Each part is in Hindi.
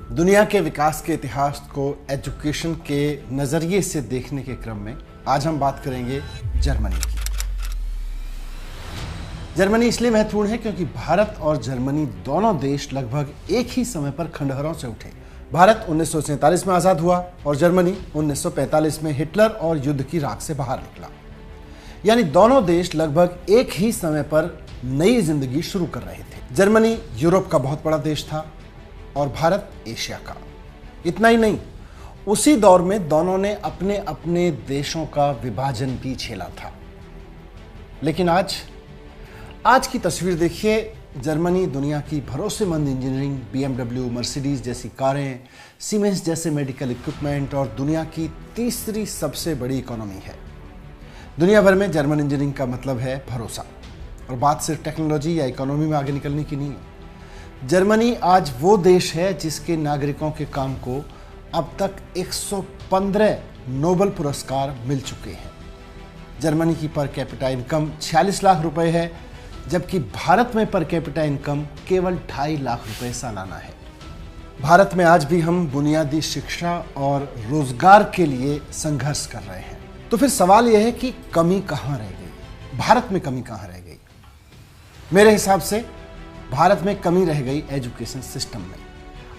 दुनिया के विकास के इतिहास को एजुकेशन के नज़रिए से देखने के क्रम में आज हम बात करेंगे जर्मनी की। जर्मनी इसलिए महत्वपूर्ण है क्योंकि भारत और जर्मनी दोनों देश लगभग एक ही समय पर खंडहरों से उठे। भारत 1947 में आज़ाद हुआ और जर्मनी 1945 में हिटलर और युद्ध की राख से बाहर निकला। यानी दोनों देश लगभग एक ही समय पर नई जिंदगी शुरू कर रहे थे। जर्मनी यूरोप का बहुत बड़ा देश था और भारत एशिया का। इतना ही नहीं, उसी दौर में दोनों ने अपने अपने देशों का विभाजन भी झेला था। लेकिन आज की तस्वीर देखिए। जर्मनी दुनिया की भरोसेमंद इंजीनियरिंग, BMW, मर्सिडीज जैसी कारें, सीमेंस जैसे मेडिकल इक्विपमेंट और दुनिया की तीसरी सबसे बड़ी इकोनॉमी है। दुनिया भर में जर्मन इंजीनियरिंग का मतलब है भरोसा। और बात सिर्फ टेक्नोलॉजी या इकोनॉमी में आगे निकलने की नहीं है। जर्मनी आज वो देश है जिसके नागरिकों के काम को अब तक 115 नोबेल पुरस्कार मिल चुके हैं। जर्मनी की पर कैपिटा इनकम 46 लाख रुपए है, जबकि भारत में पर कैपिटा इनकम केवल 2.5 लाख रुपए सालाना है। भारत में आज भी हम बुनियादी शिक्षा और रोजगार के लिए संघर्ष कर रहे हैं। तो फिर सवाल यह है कि कमी कहाँ रह गई? भारत में कमी कहाँ रह गई? मेरे हिसाब से भारत में कमी रह गई एजुकेशन सिस्टम में।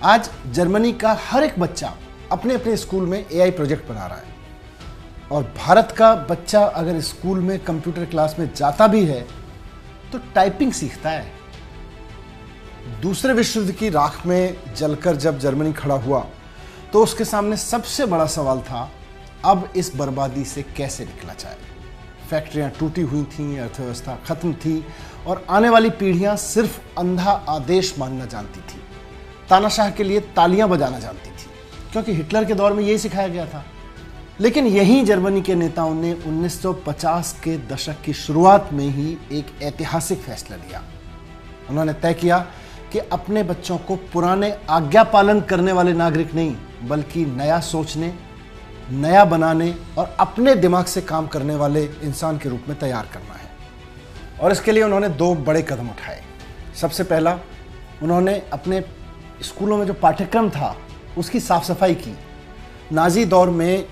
आज जर्मनी का हर एक बच्चा अपने अपने स्कूल में AI प्रोजेक्ट बना रहा है और भारत का बच्चा अगर स्कूल में कंप्यूटर क्लास में जाता भी है तो टाइपिंग सीखता है। दूसरे विश्व युद्ध की राख में जलकर जब जर्मनी खड़ा हुआ तो उसके सामने सबसे बड़ा सवाल था, अब इस बर्बादी से कैसे निकला जाए। फैक्ट्रियां टूटी हुई थीं, अर्थव्यवस्था खत्म थी और आने वाली पीढ़ियां सिर्फ अंधा आदेश मानना जानती थी, तानाशाह के लिए तालियां बजाना जानती थी, क्योंकि हिटलर के दौर में यही सिखाया गया था। लेकिन यही जर्मनी के नेताओं ने 1950 के दशक की शुरुआत में ही एक ऐतिहासिक फैसला लिया। उन्होंने तय किया कि अपने बच्चों को पुराने आज्ञा पालन करने वाले नागरिक नहीं, बल्कि नया सोचने, नया बनाने और अपने दिमाग से काम करने वाले इंसान के रूप में तैयार करना है। और इसके लिए उन्होंने 2 बड़े कदम उठाए। सबसे पहला, उन्होंने अपने स्कूलों में जो पाठ्यक्रम था उसकी साफ सफाई की। नाजी दौर में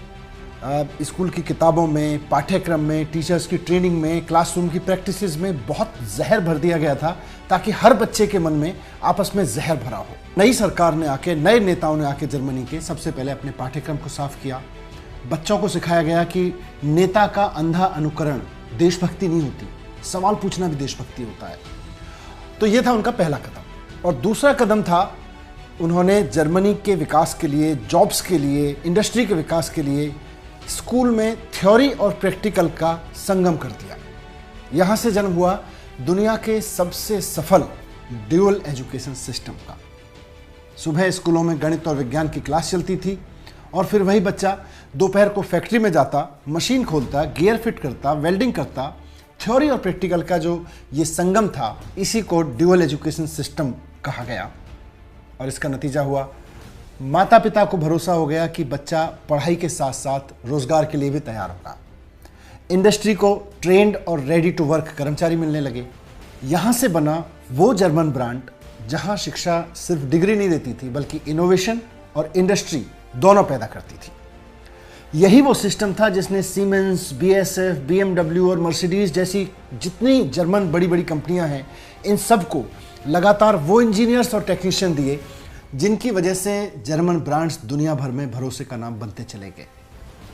स्कूल की किताबों में, पाठ्यक्रम में, टीचर्स की ट्रेनिंग में, क्लासरूम की प्रैक्टिसेस में बहुत जहर भर दिया गया था ताकि हर बच्चे के मन में आपस में जहर भरा हो। नई सरकार ने आके, नए नेताओं ने आके जर्मनी के सबसे पहले अपने पाठ्यक्रम को साफ किया। बच्चों को सिखाया गया कि नेता का अंधा अनुकरण देशभक्ति नहीं होती, सवाल पूछना भी देशभक्ति होता है। तो यह था उनका पहला कदम। और दूसरा कदम था, उन्होंने जर्मनी के विकास के लिए, जॉब्स के लिए, इंडस्ट्री के विकास के लिए स्कूल में थ्योरी और प्रैक्टिकल का संगम कर दिया। यहां से जन्म हुआ दुनिया के सबसे सफल ड्यूअल एजुकेशन सिस्टम का। सुबह स्कूलों में गणित और विज्ञान की क्लास चलती थी और फिर वही बच्चा दोपहर को फैक्ट्री में जाता, मशीन खोलता, गियर फिट करता, वेल्डिंग करता। थ्योरी और प्रैक्टिकल का जो ये संगम था, इसी को ड्यूअल एजुकेशन सिस्टम कहा गया। और इसका नतीजा हुआ, माता पिता को भरोसा हो गया कि बच्चा पढ़ाई के साथ साथ रोजगार के लिए भी तैयार होगा। इंडस्ट्री को ट्रेंड और रेडी टू वर्क कर्मचारी मिलने लगे। यहाँ से बना वो जर्मन ब्रांड जहाँ शिक्षा सिर्फ डिग्री नहीं देती थी, बल्कि इनोवेशन और इंडस्ट्री दोनों पैदा करती थी। यही वो सिस्टम था जिसने सीमेंस, BASF, BMW और मर्सिडीज जैसी जितनी जर्मन बड़ी बड़ी कंपनियां हैं, इन सबको लगातार वो इंजीनियर्स और टेक्नीशियन दिए जिनकी वजह से जर्मन ब्रांड्स दुनिया भर में भरोसे का नाम बनते चले गए।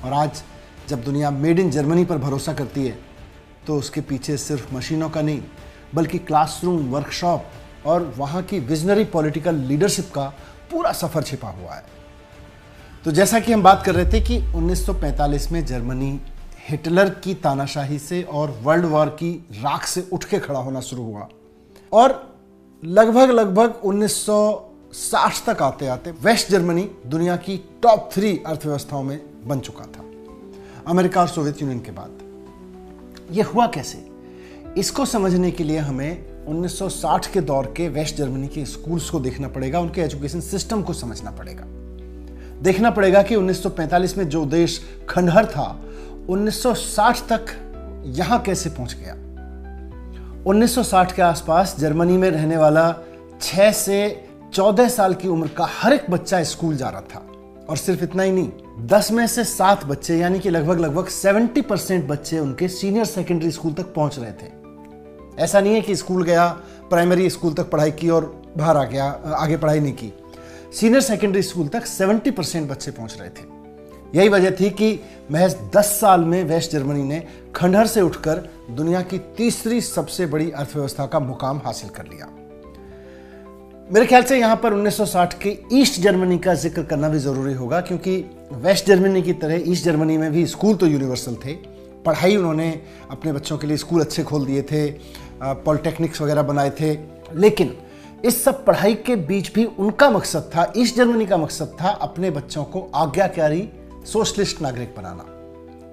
और आज जब दुनिया मेड इन जर्मनी पर भरोसा करती है तो उसके पीछे सिर्फ मशीनों का नहीं, बल्कि क्लासरूम, वर्कशॉप और वहाँ की विजनरी पॉलिटिकल लीडरशिप का पूरा सफ़र छिपा हुआ है। तो जैसा कि हम बात कर रहे थे कि 1945 में जर्मनी हिटलर की तानाशाही से और वर्ल्ड वॉर की राख से उठ के खड़ा होना शुरू हुआ और लगभग 1960 तक आते आते वेस्ट जर्मनी दुनिया की टॉप 3 अर्थव्यवस्थाओं में बन चुका था, अमेरिका और सोवियत यूनियन के बाद। यह हुआ कैसे? इसको समझने के लिए हमें 1960 के दौर के वेस्ट जर्मनी के स्कूल्स को देखना पड़ेगा, उनके एजुकेशन सिस्टम को समझना पड़ेगा। देखना पड़ेगा कि 1945 में जो देश खंडहर था, 1960 तक यहां कैसे पहुंच गया। 1960 के आसपास जर्मनी में रहने वाला 6 से 14 साल की उम्र का हर एक बच्चा स्कूल जा रहा था। और सिर्फ इतना ही नहीं, 10 में से 7 बच्चे यानी कि लगभग 70% बच्चे उनके सीनियर सेकेंडरी स्कूल तक पहुंच रहे थे। ऐसा नहीं है कि स्कूल गया, प्राइमरी स्कूल तक पढ़ाई की और बाहर आ गया, आगे पढ़ाई नहीं की। सीनियर सेकेंडरी स्कूल तक 70% बच्चे पहुंच रहे थे। यही वजह थी कि महज 10 साल में वेस्ट जर्मनी ने खंडहर से उठकर दुनिया की तीसरी सबसे बड़ी अर्थव्यवस्था का मुकाम हासिल कर लिया। मेरे ख्याल से यहाँ पर 1960 के ईस्ट जर्मनी का जिक्र करना भी जरूरी होगा, क्योंकि वेस्ट जर्मनी की तरह ईस्ट जर्मनी में भी स्कूल तो यूनिवर्सल थे। पढ़ाई उन्होंने अपने बच्चों के लिए स्कूल अच्छे खोल दिए थे, पॉलिटेक्निक्स वगैरह बनाए थे। लेकिन इस सब पढ़ाई के बीच भी उनका मकसद था, ईस्ट जर्मनी का मकसद था, अपने बच्चों को आज्ञाकारी सोशलिस्ट नागरिक बनाना।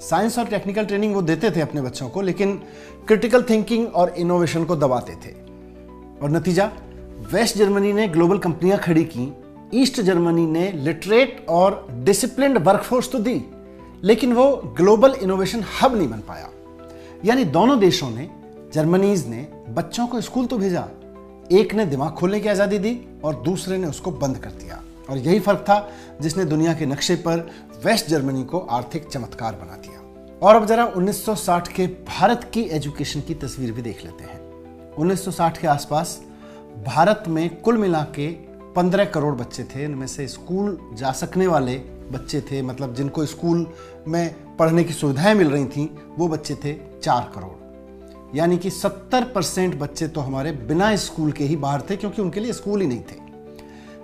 साइंस और टेक्निकल ट्रेनिंग वो देते थे अपने बच्चों को, लेकिन क्रिटिकल थिंकिंग और इनोवेशन को दबाते थे। और नतीजा, वेस्ट जर्मनी ने ग्लोबल कंपनियां खड़ी की, ईस्ट जर्मनी ने लिटरेट और डिसिप्लिन्ड वर्कफोर्स तो दी, लेकिन वो ग्लोबल इनोवेशन हब नहीं बन पाया। यानी दोनों देशों ने, जर्मनीज ने बच्चों को स्कूल तो भेजा, एक ने दिमाग खोलने की आजादी दी और दूसरे ने उसको बंद कर दिया। और यही फर्क था जिसने दुनिया के नक्शे पर वेस्ट जर्मनी को आर्थिक चमत्कार बना दिया। और अब जरा 1960 के भारत की एजुकेशन की तस्वीर भी देख लेते हैं। 1960 के आसपास भारत में कुल मिला के 15 करोड़ बच्चे थे। इनमें से स्कूल जा सकने वाले बच्चे थे, मतलब जिनको स्कूल में पढ़ने की सुविधाएं मिल रही थीं, वो बच्चे थे 4 करोड़। यानी कि 70% बच्चे तो हमारे बिना स्कूल के ही बाहर थे, क्योंकि उनके लिए स्कूल ही नहीं थे।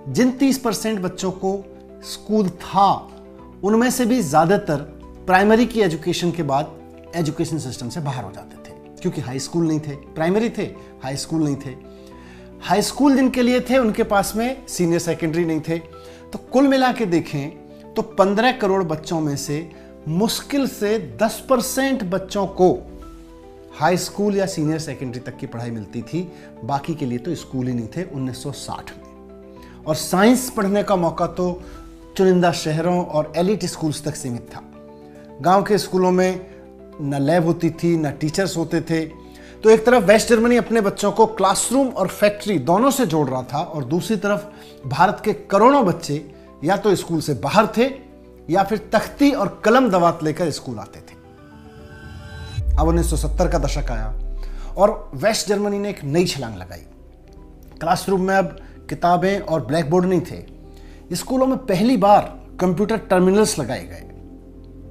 जिन 30% बच्चों को स्कूल था, उनमें से भी ज़्यादातर प्राइमरी की एजुकेशन के बाद एजुकेशन सिस्टम से बाहर हो जाते थे, क्योंकि हाई स्कूल नहीं थे। प्राइमरी थे, हाई स्कूल नहीं थे। हाई स्कूल जिनके लिए थे, उनके पास में सीनियर सेकेंडरी नहीं थे। तो कुल मिला के देखें तो 15 करोड़ बच्चों में से मुश्किल से 10% बच्चों को हाई स्कूल या सीनियर सेकेंडरी तक की पढ़ाई मिलती थी। बाकी के लिए तो स्कूल ही नहीं थे 1960 में। और साइंस पढ़ने का मौका तो चुनिंदा शहरों और एलिट स्कूल्स तक सीमित था। गांव के स्कूलों में न लैब होती थी, न टीचर्स होते थे। तो एक तरफ वेस्ट जर्मनी अपने बच्चों को क्लासरूम और फैक्ट्री दोनों से जोड़ रहा था, और दूसरी तरफ भारत के करोड़ों बच्चे या तो स्कूल से बाहर थे या फिर तख्ती और कलम दवात लेकर स्कूल आते थे। अब 1970 का दशक आया और वेस्ट जर्मनी ने एक नई छलांग लगाई। क्लासरूम में अब किताबें और ब्लैक बोर्ड नहीं थे। स्कूलों में पहली बार कंप्यूटर टर्मिनल्स लगाए गए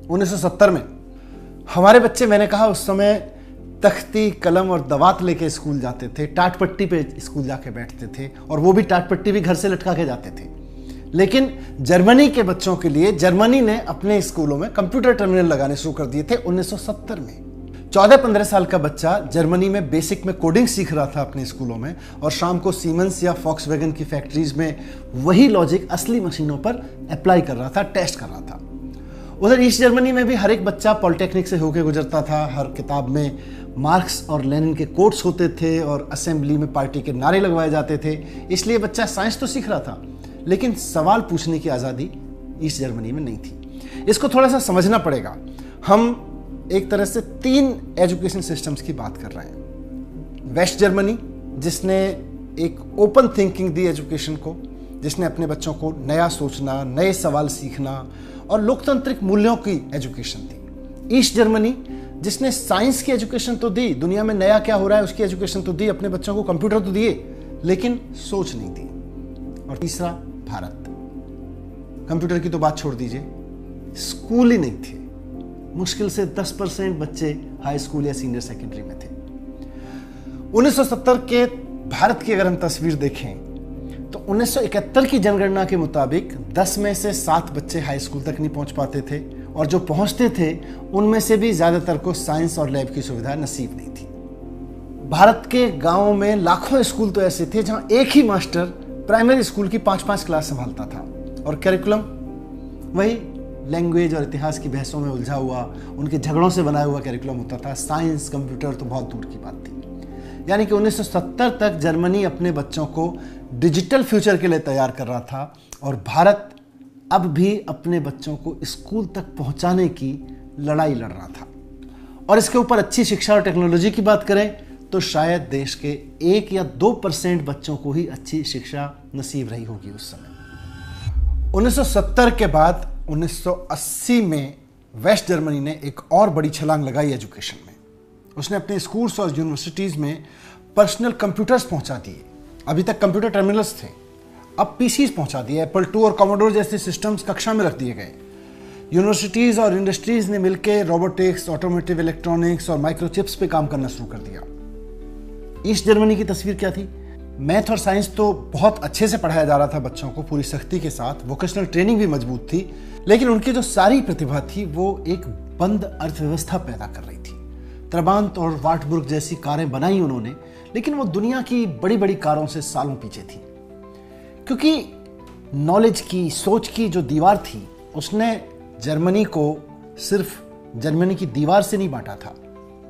1970 में। हमारे बच्चे, मैंने कहा, उस समय तख्ती, कलम और दवात लेके स्कूल जाते थे, टाट पट्टी पे स्कूल जाके बैठते थे, और वो भी टाट पट्टी भी घर से लटका के जाते थे। लेकिन जर्मनी के बच्चों के लिए जर्मनी ने अपने स्कूलों में कंप्यूटर टर्मिनल लगाने शुरू कर दिए थे 1970 में। 14-15 साल का बच्चा जर्मनी में बेसिक में कोडिंग सीख रहा था अपने स्कूलों में, और शाम को सीमेंस या फॉक्सवैगन की फैक्ट्रीज में वही लॉजिक असली मशीनों पर अप्लाई कर रहा था, टेस्ट कर रहा था। उधर ईस्ट जर्मनी में भी हर एक बच्चा पॉलिटेक्निक से होकर गुजरता था। हर किताब में मार्क्स और लेनिन के कोट्स होते थे और असेंबली में पार्टी के नारे लगवाए जाते थे। इसलिए बच्चा साइंस तो सीख रहा था, लेकिन सवाल पूछने की आज़ादी ईस्ट जर्मनी में नहीं थी। इसको थोड़ा सा समझना पड़ेगा। हम एक तरह से 3 एजुकेशन सिस्टम्स की बात कर रहे हैं। वेस्ट जर्मनी, जिसने एक ओपन थिंकिंग दी एजुकेशन को, जिसने अपने बच्चों को नया सोचना, नए सवाल सीखना और लोकतांत्रिक मूल्यों की एजुकेशन दी। ईस्ट जर्मनी, जिसने साइंस की एजुकेशन तो दी, दुनिया में नया क्या हो रहा है उसकी एजुकेशन तो दी, अपने बच्चों को कंप्यूटर तो दिए, लेकिन सोच नहीं दी। और तीसरा भारत, कंप्यूटर की तो बात छोड़ दीजिए, स्कूल ही नहीं थे। मुश्किल से 10% बच्चे हाई स्कूल या सीनियर सेकेंडरी में थे। 1970 के भारत की अगर हम तस्वीर देखें तो 1971 की जनगणना के मुताबिक 10 में से 7 बच्चे हाई स्कूल तक नहीं पहुंच पाते थे, और जो पहुंचते थे उनमें से भी ज्यादातर को साइंस और लैब की सुविधा नसीब नहीं थी। भारत के गांवों में लाखों स्कूल तो ऐसे थे जहां एक ही मास्टर प्राइमरी स्कूल की 5-5 क्लास संभालता था, और करिकुलम वही लैंग्वेज और इतिहास की बहसों में उलझा हुआ, उनके झगड़ों से बनाया हुआ करिकुलम होता था। साइंस, कंप्यूटर तो बहुत दूर की बात थी। यानी कि 1970 तक जर्मनी अपने बच्चों को डिजिटल फ्यूचर के लिए तैयार कर रहा था, और भारत अब भी अपने बच्चों को स्कूल तक पहुंचाने की लड़ाई लड़ रहा था। और इसके ऊपर अच्छी शिक्षा और टेक्नोलॉजी की बात करें तो शायद देश के 1 या 2% बच्चों को ही अच्छी शिक्षा नसीब रही होगी उस समय। 1970 के बाद 1980 में वेस्ट जर्मनी ने एक और बड़ी छलांग लगाई एजुकेशन में। उसने अपने स्कूल्स और यूनिवर्सिटीज़ में पर्सनल कंप्यूटर्स पहुंचा दिए। अभी तक कंप्यूटर टर्मिनल्स थे, अब पीसीज पहुंचा दिए। एप्पल II और कॉमोडोर जैसे सिस्टम्स कक्षा में रख दिए गए। यूनिवर्सिटीज़ और इंडस्ट्रीज़ ने मिलकर रोबोटिक्स, ऑटोमोटिव इलेक्ट्रॉनिक्स और माइक्रोचिप्स पे काम करना शुरू कर दिया। ईस्ट जर्मनी की तस्वीर क्या थी? मैथ और साइंस तो बहुत अच्छे से पढ़ाया जा रहा था बच्चों को, पूरी सख्ती के साथ। वोकेशनल ट्रेनिंग भी मजबूत थी, लेकिन उनकी जो सारी प्रतिभा थी वो एक बंद अर्थव्यवस्था पैदा कर रही थी। त्राबांत और वार्टबुर्ग जैसी कारें बनाई उन्होंने, लेकिन वो दुनिया की बड़ी बड़ी कारों से सालों पीछे थी, क्योंकि नॉलेज की, सोच की जो दीवार थी, उसने जर्मनी को सिर्फ जर्मनी की दीवार से नहीं बांटा था,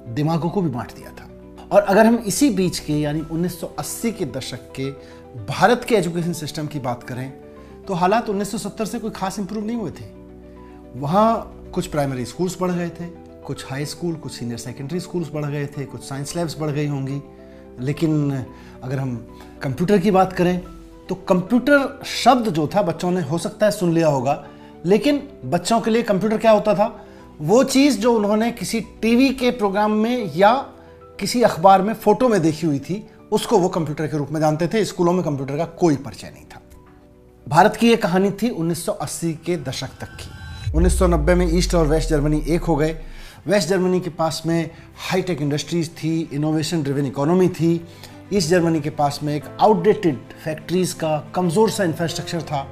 दिमागों को भी बांट दिया था। और अगर हम इसी बीच के यानी 1980 के दशक के भारत के एजुकेशन सिस्टम की बात करें तो हालात 1970 से कोई खास इंप्रूव नहीं हुए थे। वहाँ कुछ प्राइमरी स्कूल्स बढ़ गए थे, कुछ हाई स्कूल, कुछ सीनियर सेकेंडरी स्कूल्स बढ़ गए थे, कुछ साइंस लैब्स बढ़ गई होंगी। लेकिन अगर हम कंप्यूटर की बात करें तो कंप्यूटर शब्द जो था बच्चों ने हो सकता है सुन लिया होगा, लेकिन बच्चों के लिए कंप्यूटर क्या होता था? वो चीज़ जो उन्होंने किसी टीवी के प्रोग्राम में या किसी अखबार में फोटो में देखी हुई थी, उसको वो कंप्यूटर के रूप में जानते थे। स्कूलों में कंप्यूटर का कोई परिचय नहीं था। भारत की ये कहानी थी 1980 के दशक तक की। 1990 में ईस्ट और वेस्ट जर्मनी एक हो गए। वेस्ट जर्मनी के पास में हाईटेक इंडस्ट्रीज थी, इनोवेशन ड्रिवन इकोनॉमी थी। ईस्ट जर्मनी के पास में एक आउटडेटेड फैक्ट्रीज का कमज़ोर सा इंफ्रास्ट्रक्चर था।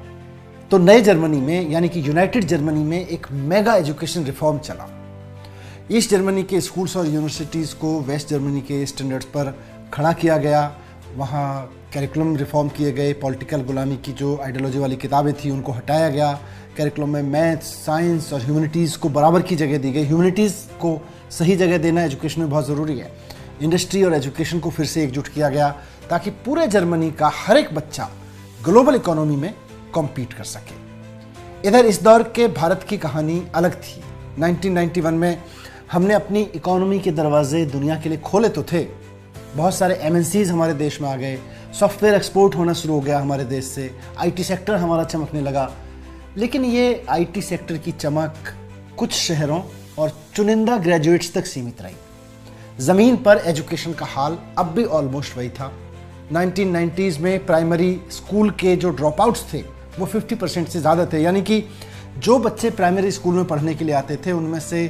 तो नए जर्मनी में यानी कि यूनाइटेड जर्मनी में एक मेगा एजुकेशन रिफॉर्म चला। ईस्ट जर्मनी के स्कूल्स और यूनिवर्सिटीज़ को वेस्ट जर्मनी के स्टैंडर्ड्स पर खड़ा किया गया। वहाँ करिकुलम रिफॉर्म किए गए। पॉलिटिकल गुलामी की जो आइडियोलॉजी वाली किताबें थी उनको हटाया गया। करिकुलम में मैथ्स, साइंस और ह्यूमैनिटीज़ को बराबर की जगह दी गई। ह्यूमैनिटीज़ को सही जगह देना एजुकेशन में बहुत ज़रूरी है। इंडस्ट्री और एजुकेशन को फिर से एकजुट किया गया ताकि पूरे जर्मनी का हर एक बच्चा ग्लोबल इकोनॉमी में कॉम्पीट कर सके। इधर इस दौर के भारत की कहानी अलग थी। 1991 में हमने अपनी इकोनॉमी के दरवाजे दुनिया के लिए खोले तो थे। बहुत सारे MNCs हमारे देश में आ गए। सॉफ्टवेयर एक्सपोर्ट होना शुरू हो गया हमारे देश से। IT सेक्टर हमारा चमकने लगा। लेकिन ये IT सेक्टर की चमक कुछ शहरों और चुनिंदा ग्रेजुएट्स तक सीमित रही। ज़मीन पर एजुकेशन का हाल अब भी ऑलमोस्ट वही था। 1990s में प्राइमरी स्कूल के जो ड्रॉप आउट्स थे वो 50% से ज़्यादा थे। यानी कि जो बच्चे प्राइमरी स्कूल में पढ़ने के लिए आते थे उनमें से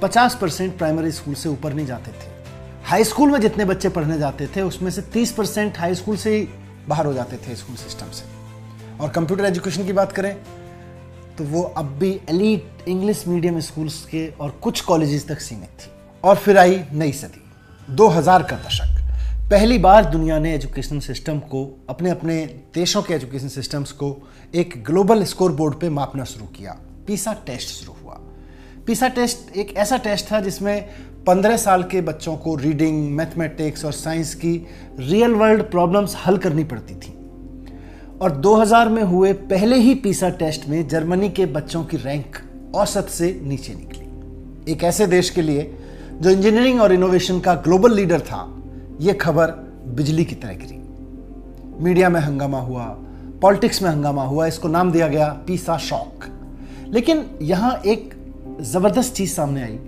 50% प्राइमरी स्कूल से ऊपर नहीं जाते थे। हाई स्कूल में जितने बच्चे पढ़ने जाते थे उसमें से 30% हाई स्कूल से ही बाहर हो जाते थे स्कूल सिस्टम से। और कंप्यूटर एजुकेशन की बात करें तो वो अब भी एलीट इंग्लिश मीडियम स्कूल्स के और कुछ कॉलेजेस तक सीमित थी। और फिर आई नई सदी, 2000 का दशक। पहली बार दुनिया ने एजुकेशन सिस्टम को, अपने अपने देशों के एजुकेशन सिस्टम्स को एक ग्लोबल स्कोर बोर्ड पे मापना शुरू किया। पीसा टेस्ट शुरू हुआ। पीसा टेस्ट एक ऐसा टेस्ट था जिसमें 15 साल के बच्चों को रीडिंग, मैथमेटिक्स और साइंस की रियल वर्ल्ड प्रॉब्लम्स हल करनी पड़ती थी। और 2000 में हुए पहले ही पीसा टेस्ट में जर्मनी के बच्चों की रैंक औसत से नीचे निकली। एक ऐसे देश के लिए जो इंजीनियरिंग और इनोवेशन का ग्लोबल लीडर था, यह खबर बिजली की तरह गिरी। मीडिया में हंगामा हुआ, पॉलिटिक्स में हंगामा हुआ। इसको नाम दिया गया पीसा शॉक। लेकिन यहां एक जबरदस्त चीज सामने आई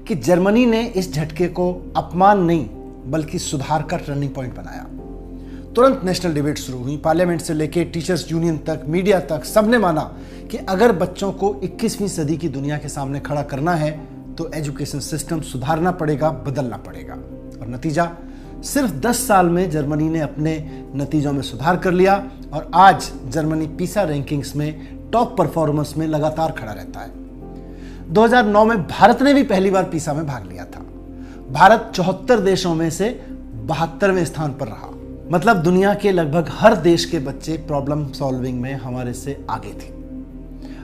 कि जर्मनी ने इस झटके को अपमान नहीं बल्कि सुधार का टर्निंग पॉइंट बनाया। तुरंत नेशनल डिबेट शुरू हुई। पार्लियामेंट से लेकर टीचर्स यूनियन तक, मीडिया तक, सबने माना कि अगर बच्चों को 21वीं सदी की दुनिया के सामने खड़ा करना है तो एजुकेशन सिस्टम सुधारना पड़ेगा, बदलना पड़ेगा। और नतीजा, सिर्फ 10 साल में जर्मनी ने अपने नतीजों में सुधार कर लिया और आज जर्मनी पीसा रैंकिंग्स में टॉप परफॉर्मेंस में लगातार खड़ा रहता है। 2009 में भारत ने भी पहली बार पीसा में भाग लिया था। भारत 74 देशों में से 72वें स्थान पर रहा। मतलब दुनिया के लगभग हर देश के बच्चे प्रॉब्लम सॉल्विंग में हमारे से आगे थे।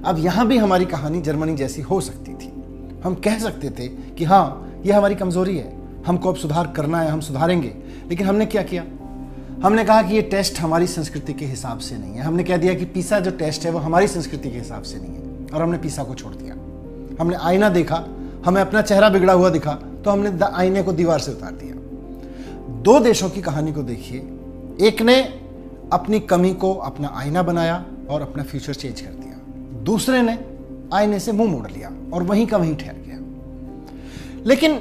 अब यहां भी हमारी कहानी जर्मनी जैसी हो सकती थी। हम कह सकते थे कि हाँ, यह हमारी कमजोरी है, हमको अब सुधार करना है, हम सुधारेंगे। लेकिन हमने क्या किया? हमने कहा कि ये टेस्ट हमारी संस्कृति के हिसाब से नहीं है। हमने कह दिया कि पीसा जो टेस्ट है वो हमारी संस्कृति के हिसाब से नहीं है और हमने पीसा को छोड़ दिया। हमने आईना देखा, हमें अपना चेहरा बिगड़ा हुआ दिखा तो हमने आईने को दीवार से उतार दिया। दो देशों की कहानी को देखिए। एक ने अपनी कमी को अपना आईना बनाया और अपना फ्यूचर चेंज कर दिया। दूसरे ने आईने से मुंह मोड़ लिया और वहीं का वहीं ठहर गया। लेकिन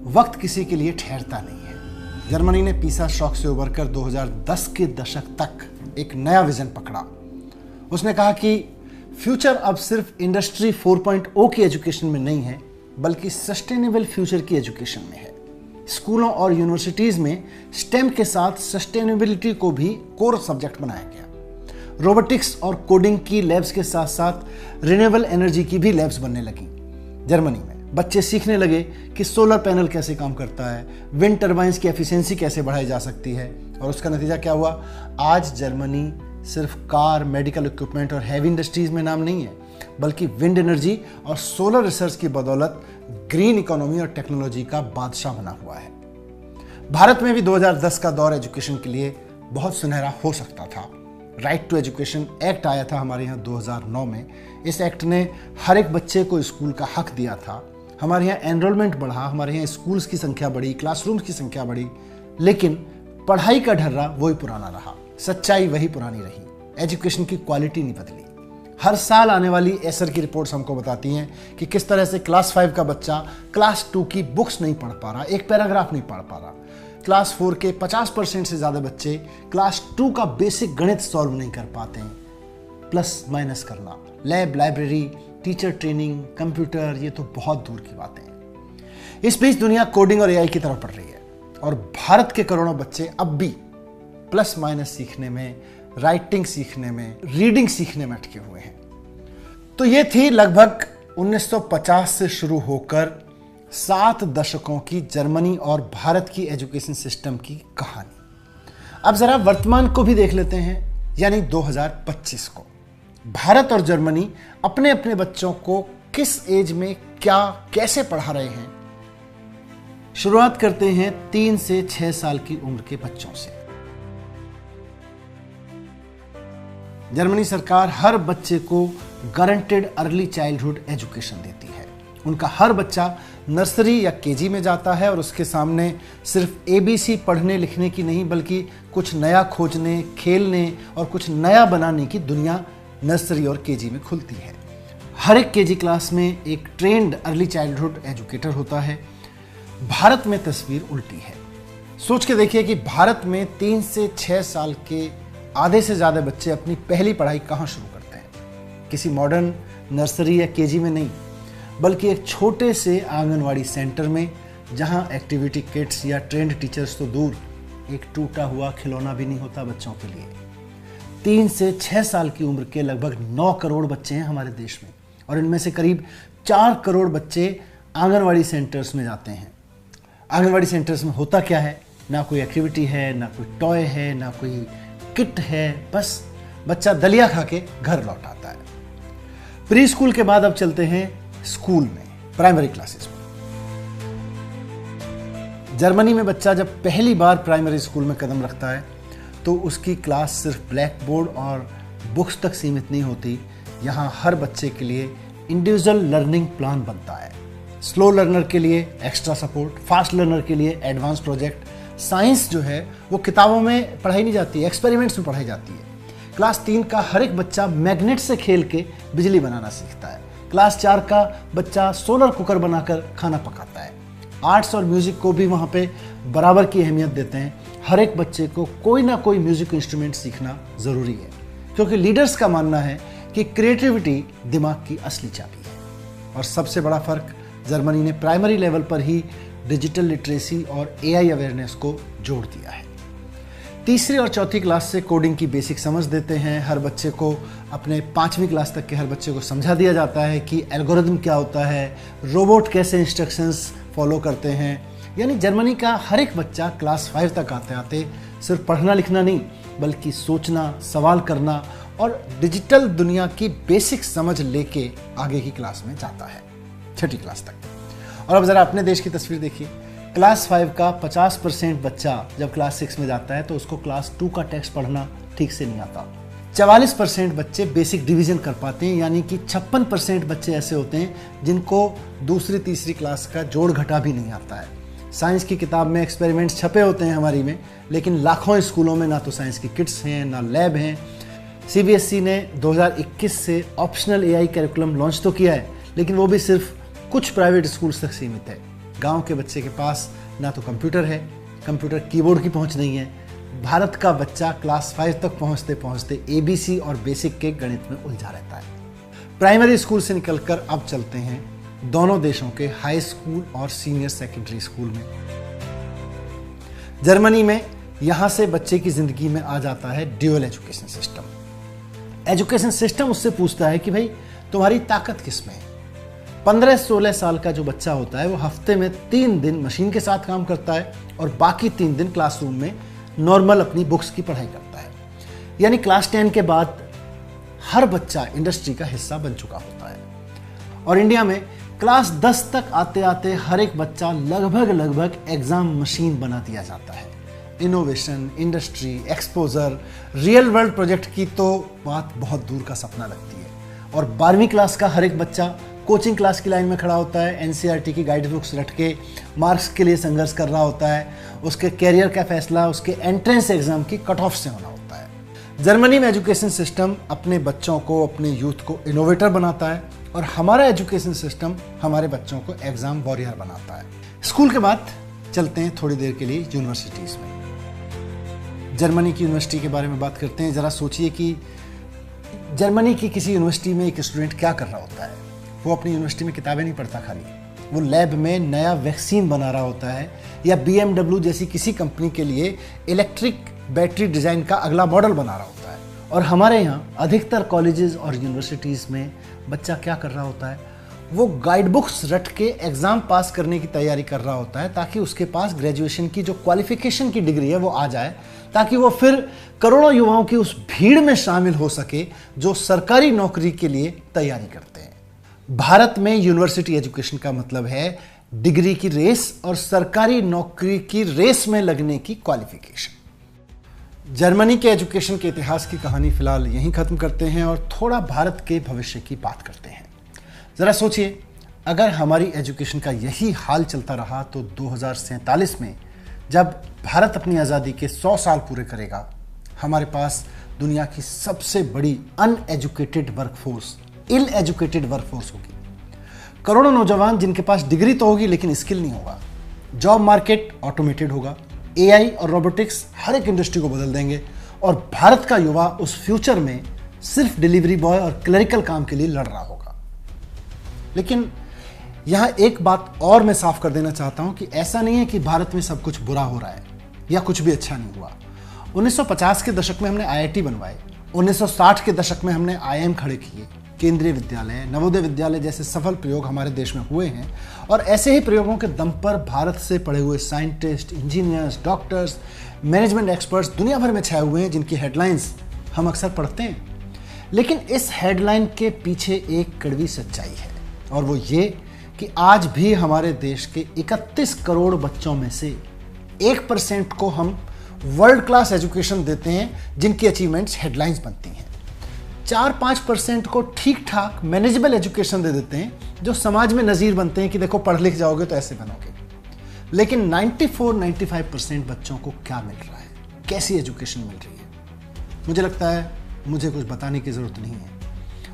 वक्त किसी के लिए ठहरता नहीं है। जर्मनी ने पीसा शॉक से उबरकर 2010 के दशक तक एक नया विजन पकड़ा। उसने कहा कि फ्यूचर अब सिर्फ इंडस्ट्री 4.0 की एजुकेशन में नहीं है, बल्कि सस्टेनेबल फ्यूचर की एजुकेशन में है। स्कूलों और यूनिवर्सिटीज में स्टेम के साथ सस्टेनेबिलिटी को भी कोर सब्जेक्ट बनाया गया। रोबोटिक्स और कोडिंग की लैब्स के साथ साथ रिन्यूएबल एनर्जी की भी लैब्स बनने लगी। जर्मनी में बच्चे सीखने लगे कि सोलर पैनल कैसे काम करता है, विंड टर्बाइंस की एफिशिएंसी कैसे बढ़ाई जा सकती है, और उसका नतीजा क्या हुआ? आज जर्मनी सिर्फ कार, मेडिकल इक्विपमेंट और हैवी इंडस्ट्रीज में नाम नहीं है, बल्कि विंड एनर्जी और सोलर रिसर्च की बदौलत ग्रीन इकोनॉमी और टेक्नोलॉजी का बादशाह बना हुआ है। भारत में भी 2010 का दौर एजुकेशन के लिए बहुत सुनहरा हो सकता था। राइट टू एजुकेशन एक्ट आया था हमारे यहाँ 2009 में। इस एक्ट ने हर एक बच्चे को स्कूल का हक दिया था। हमारे यहाँ एनरोलमेंट बढ़ा, हमारे यहाँ स्कूल्स की संख्या बढ़ी, क्लासरूम्स की संख्या बढ़ी, लेकिन पढ़ाई का ढर्रा वही पुराना रहा, सच्चाई वही पुरानी रही। एजुकेशन की क्वालिटी नहीं बदली। हर साल आने वाली एसर की रिपोर्ट्स हमको बताती हैं कि किस तरह से क्लास 5 का बच्चा क्लास 2 की बुक्स नहीं पढ़ पा रहा, एक पैराग्राफ नहीं पढ़ पा रहा। क्लास 4 के 50% से ज़्यादा बच्चे क्लास 2 का बेसिक गणित सॉल्व नहीं कर पाते हैं। प्लस माइनस करना, lab, library, teacher training, computer, ये तो बहुत दूर की बातें हैं। इस बीच दुनिया कोडिंग और एआई की तरफ बढ़ रही है और भारत के करोड़ों बच्चे अब भी प्लस माइनस सीखने में, राइटिंग सीखने में, रीडिंग सीखने में अटके हुए हैं। तो ये थी लगभग 1950 से शुरू होकर 7 दशकों की जर्मनी और भारत की एजुकेशन सिस्टम की कहानी। अब जरा वर्तमान को भी देख लेते हैं, यानी 2025 को। भारत और जर्मनी अपने अपने बच्चों को किस एज में क्या कैसे पढ़ा रहे हैं। शुरुआत करते हैं 3 से 6 साल की उम्र के बच्चों से। जर्मनी सरकार हर बच्चे को गारंटेड अर्ली चाइल्डहुड एजुकेशन देती है। उनका हर बच्चा नर्सरी या केजी में जाता है और उसके सामने सिर्फ एबीसी पढ़ने लिखने की नहीं, बल्कि कुछ नया खोजने, खेलने और कुछ नया बनाने की दुनिया नर्सरी और केजी में खुलती है। हर एक केजी क्लास में एक ट्रेंड अर्ली चाइल्डहुड एजुकेटर होता है। भारत में तस्वीर उल्टी है। सोच के देखिए कि भारत में 3 से 6 साल के आधे से ज़्यादा बच्चे अपनी पहली पढ़ाई कहाँ शुरू करते हैं? किसी मॉडर्न नर्सरी या केजी में नहीं, बल्कि एक छोटे से आंगनवाड़ी सेंटर में, जहाँ एक्टिविटी किट्स या ट्रेंड टीचर्स तो दूर, एक टूटा हुआ खिलौना भी नहीं होता बच्चों के लिए। 3 से 6 साल की उम्र के लगभग 9 करोड़ बच्चे हैं हमारे देश में, और इनमें से करीब 4 करोड़ बच्चे आंगनवाड़ी सेंटर्स में जाते हैं। आंगनवाड़ी सेंटर्स में होता क्या है? ना कोई एक्टिविटी है, ना कोई टॉय है, ना कोई किट है, बस बच्चा दलिया खा के घर लौट आता है। प्री स्कूल के बाद अब चलते हैं स्कूल में, प्राइमरी क्लासेस में। जर्मनी में बच्चा जब पहली बार प्राइमरी स्कूल में कदम रखता है तो उसकी क्लास सिर्फ ब्लैक बोर्ड और बुक्स तक सीमित नहीं होती। यहाँ हर बच्चे के लिए इंडिविजुअल लर्निंग प्लान बनता है। स्लो लर्नर के लिए एक्स्ट्रा सपोर्ट, फास्ट लर्नर के लिए एडवांस प्रोजेक्ट। साइंस जो है वो किताबों में पढ़ाई नहीं जाती है, एक्सपेरिमेंट्स में पढ़ाई जाती है। क्लास 3 का हर एक बच्चा मैग्नेट से खेल के बिजली बनाना सीखता है। क्लास 4 का बच्चा सोलर कुकर बनाकर खाना पकाता है। आर्ट्स और म्यूजिक को भी वहाँ पे बराबर की अहमियत देते हैं। हर एक बच्चे को कोई ना कोई म्यूजिक इंस्ट्रूमेंट सीखना ज़रूरी है, क्योंकि लीडर्स का मानना है कि क्रिएटिविटी दिमाग की असली चाबी है। और सबसे बड़ा फ़र्क, जर्मनी ने प्राइमरी लेवल पर ही डिजिटल लिटरेसी और एआई अवेयरनेस को जोड़ दिया है। तीसरी और चौथी क्लास से कोडिंग की बेसिक समझ देते हैं। हर बच्चे को, अपने 5वीं क्लास तक के हर बच्चे को समझा दिया जाता है कि एल्गोरिदम क्या होता है, रोबोट कैसे इंस्ट्रक्शंस फॉलो करते हैं। यानी जर्मनी का हर एक बच्चा क्लास 5 तक आते आते सिर्फ पढ़ना लिखना नहीं, बल्कि सोचना, सवाल करना और डिजिटल दुनिया की बेसिक समझ लेके आगे की क्लास में जाता है, 6ठी क्लास तक। और अब ज़रा अपने देश की तस्वीर देखिए। क्लास 5 का 50% बच्चा जब क्लास 6 में जाता है तो उसको क्लास 2 का टेक्स्ट पढ़ना ठीक से नहीं आता। 44% बच्चे बेसिक डिवीजन कर पाते हैं, यानी कि 56% बच्चे ऐसे होते हैं जिनको दूसरी तीसरी क्लास का जोड़ घटा भी नहीं आता है। साइंस की किताब में एक्सपेरिमेंट्स छपे होते हैं हमारी में, लेकिन लाखों स्कूलों में ना तो साइंस की किट्स हैं ना लैब हैं। सीबीएसई ने 2021 से ऑप्शनल एआई करिकुलम लॉन्च तो किया है, लेकिन वो भी सिर्फ कुछ प्राइवेट स्कूल्स तक सीमित है। गांव के बच्चे के पास ना तो कंप्यूटर है, कंप्यूटर कीबोर्ड की पहुंच नहीं है। भारत का बच्चा क्लास 5 तक पहुंचते पहुंचते एबीसी और बेसिक के गणित में उलझा रहता है। प्राइमरी स्कूल से निकलकर अब चलते हैं दोनों देशों के हाई स्कूल और सीनियर सेकेंडरी स्कूल में। जर्मनी में यहां से बच्चे की जिंदगी में आ जाता है dual education system. Education system उससे पूछता है कि भाई तुम्हारी ताकत किस में है। 15-16 साल का जो बच्चा होता है वो हफ्ते में 3 दिन मशीन के साथ काम करता है और बाकी 3 दिन क्लासरूम में नॉर्मल अपनी बुक्स की पढ़ाई करता है। यानी क्लास 10 के बाद हर बच्चा इंडस्ट्री का हिस्सा बन चुका होता है। और इंडिया में क्लास 10 तक आते आते हर एक बच्चा लगभग एग्जाम मशीन बना दिया जाता है। Innovation, industry, exposure, real world project की तो बात बहुत दूर का सपना लगती है। और 12वीं क्लास का हर एक बच्चा कोचिंग क्लास की लाइन में खड़ा होता है, एनसीईआरटी की गाइड बुक्स रट के मार्क्स के लिए संघर्ष कर रहा होता है। उसके कैरियर का फैसला उसके एंट्रेंस एग्जाम की कट ऑफ से होना होता है। जर्मनी में एजुकेशन सिस्टम अपने बच्चों को, अपने यूथ को इनोवेटर बनाता है और हमारा एजुकेशन सिस्टम हमारे बच्चों को एग्जाम वॉरियर बनाता है। स्कूल के बाद चलते हैं थोड़ी देर के लिए यूनिवर्सिटीज में। जर्मनी की यूनिवर्सिटी के बारे में बात करते हैं। जरा सोचिए कि जर्मनी की किसी यूनिवर्सिटी में एक स्टूडेंट क्या कर रहा होता है। वो अपनी यूनिवर्सिटी में किताबें नहीं पढ़ता खाली, वो लैब में नया वैक्सीन बना रहा होता है या BMW जैसी किसी कंपनी के लिए इलेक्ट्रिक बैटरी डिजाइन का अगला मॉडल बना रहा होता है। और हमारे यहाँ अधिकतर कॉलेजेस और यूनिवर्सिटीज़ में बच्चा क्या कर रहा होता है, वो गाइड बुक्स रट के एग्ज़ाम पास करने की तैयारी कर रहा होता है ताकि उसके पास ग्रेजुएशन की जो क्वालिफिकेशन की डिग्री है वो आ जाए, ताकि वो फिर करोड़ों युवाओं की उस भीड़ में शामिल हो सके जो सरकारी नौकरी के लिए तैयारी करते हैं। भारत में यूनिवर्सिटी एजुकेशन का मतलब है डिग्री की रेस और सरकारी नौकरी की रेस में लगने की क्वालिफिकेशन। जर्मनी के एजुकेशन के इतिहास की कहानी फिलहाल यहीं खत्म करते हैं और थोड़ा भारत के भविष्य की बात करते हैं। जरा सोचिए, अगर हमारी एजुकेशन का यही हाल चलता रहा तो 2047 में जब भारत अपनी आज़ादी के 100 साल पूरे करेगा, हमारे पास दुनिया की सबसे बड़ी अनएजुकेटेड वर्कफोर्स, इल एजुकेटेड वर्कफोर्स होगी। करोड़ों नौजवान जिनके पास डिग्री तो होगी लेकिन स्किल नहीं होगा। जॉब मार्केट ऑटोमेटेड होगा, एआई और रोबोटिक्स हर एक इंडस्ट्री को बदल देंगे और भारत का युवा उस फ्यूचर में सिर्फ डिलीवरी बॉय और क्लरिकल काम के लिए लड़ रहा होगा। लेकिन यहां एक बात और मैं साफ कर देना चाहता हूं कि ऐसा नहीं है कि भारत में सब कुछ बुरा हो रहा है या कुछ भी अच्छा नहीं हुआ। 1950 के दशक में हमने आईआईटी बनवाए, 1960 के दशक में हमने आईआईएम खड़े किए, केंद्रीय विद्यालय, नवोदय विद्यालय जैसे सफल प्रयोग हमारे देश में हुए हैं। और ऐसे ही प्रयोगों के दम पर भारत से पढ़े हुए scientist, engineers, doctors, management experts दुनिया भर में छाए हुए हैं जिनकी हेडलाइंस हम अक्सर पढ़ते हैं। लेकिन इस हेडलाइन के पीछे एक कड़वी सच्चाई है और वो ये कि आज भी हमारे देश के 31 करोड़ बच्चों में से 1% को हम वर्ल्ड क्लास एजुकेशन देते हैं जिनकी अचीवमेंट्स हेडलाइंस बनती हैं। 4-5% को ठीक ठाक मैनेजेबल एजुकेशन दे देते हैं जो समाज में नज़ीर बनते हैं कि देखो पढ़ लिख जाओगे तो ऐसे बनोगे। लेकिन 94-95% बच्चों को क्या मिल रहा है, कैसी एजुकेशन मिल रही है? मुझे लगता है मुझे कुछ बताने की ज़रूरत नहीं है।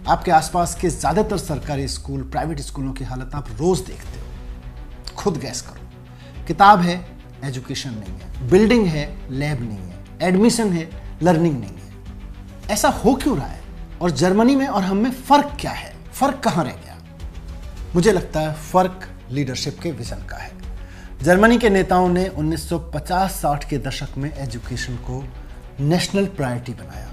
आपके आसपास के ज़्यादातर सरकारी स्कूल, प्राइवेट स्कूलों की हालत आप रोज़ देखते हो। खुद गैस करो, किताब है, एजुकेशन नहीं है, बिल्डिंग है, लैब नहीं है, एडमिशन है, लर्निंग नहीं है। ऐसा हो क्यों रहा है? और जर्मनी में और हम में फ़र्क क्या है? फ़र्क कहाँ रह गया? मुझे लगता है फ़र्क लीडरशिप के विजन का है। जर्मनी के नेताओं ने 1950-60 के दशक में एजुकेशन को नेशनल प्रायोरिटी बनाया।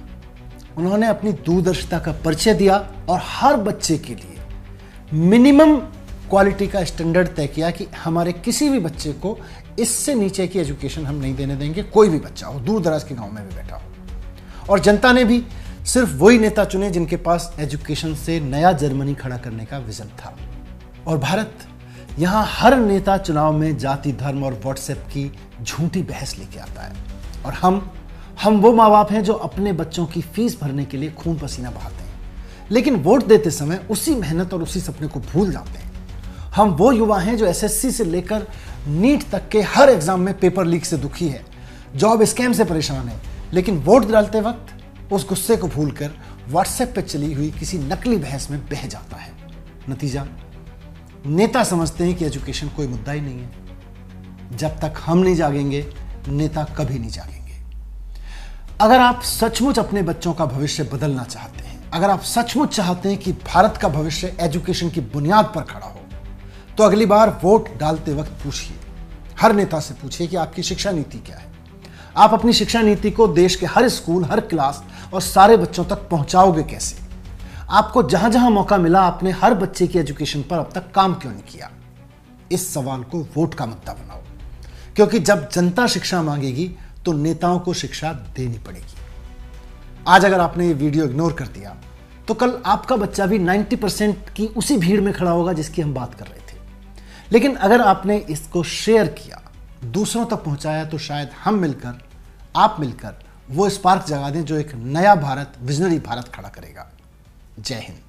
उन्होंने अपनी दूरदर्शिता का परिचय दिया और हर बच्चे के लिए मिनिमम क्वालिटी का स्टैंडर्ड तय किया कि हमारे किसी भी बच्चे को इससे नीचे की एजुकेशन हम नहीं देने देंगे, कोई भी बच्चा हो, दूर दराज के गांव में भी बैठा हो। और जनता ने भी सिर्फ वही नेता चुने जिनके पास एजुकेशन से नया जर्मनी खड़ा करने का विजन था। और भारत यहाँ हर नेता चुनाव में जाति, धर्म और व्हाट्सएप की झूठी बहस लेके आता है। और हम वो माँ बाप हैं जो अपने बच्चों की फीस भरने के लिए खून पसीना बहाते हैं, लेकिन वोट देते समय उसी मेहनत और उसी सपने को भूल जाते हैं। हम वो युवा हैं जो एसएससी से लेकर नीट तक के हर एग्जाम में पेपर लीक से दुखी है, जॉब स्कैम से परेशान है, लेकिन वोट डालते वक्त उस गुस्से को भूलकर व्हाट्सएप पे चली हुई किसी नकली बहस में बह जाता है। नतीजा, नेता समझते हैं कि एजुकेशन कोई मुद्दा ही नहीं है। जब तक हम नहीं जागेंगे, नेता कभी नहीं जागेंगे। अगर आप सचमुच अपने बच्चों का भविष्य बदलना चाहते हैं, अगर आप सचमुच चाहते हैं कि भारत का भविष्य एजुकेशन की बुनियाद पर खड़ा हो, तो अगली बार वोट डालते वक्त पूछिए, हर नेता से पूछिए कि आपकी शिक्षा नीति क्या है। आप अपनी शिक्षा नीति को देश के हर स्कूल, हर क्लास और सारे बच्चों तक पहुंचाओगे कैसे? आपको जहां जहां मौका मिला, आपने हर बच्चे की एजुकेशन पर अब तक काम क्यों नहीं किया? इस सवाल को वोट का मुद्दा बनाओ, क्योंकि जब जनता शिक्षा मांगेगी तो नेताओं को शिक्षा देनी पड़ेगी। आज अगर आपने ये वीडियो इग्नोर कर दिया तो कल आपका बच्चा भी 90% की उसी भीड़ में खड़ा होगा जिसकी हम बात कर रहे थे। लेकिन अगर आपने इसको शेयर किया, दूसरों तक पहुंचाया, तो शायद हम मिलकर, आप मिलकर वो स्पार्क जगा दें जो एक नया भारत, विजनरी भारत खड़ा करेगा। जय हिंद।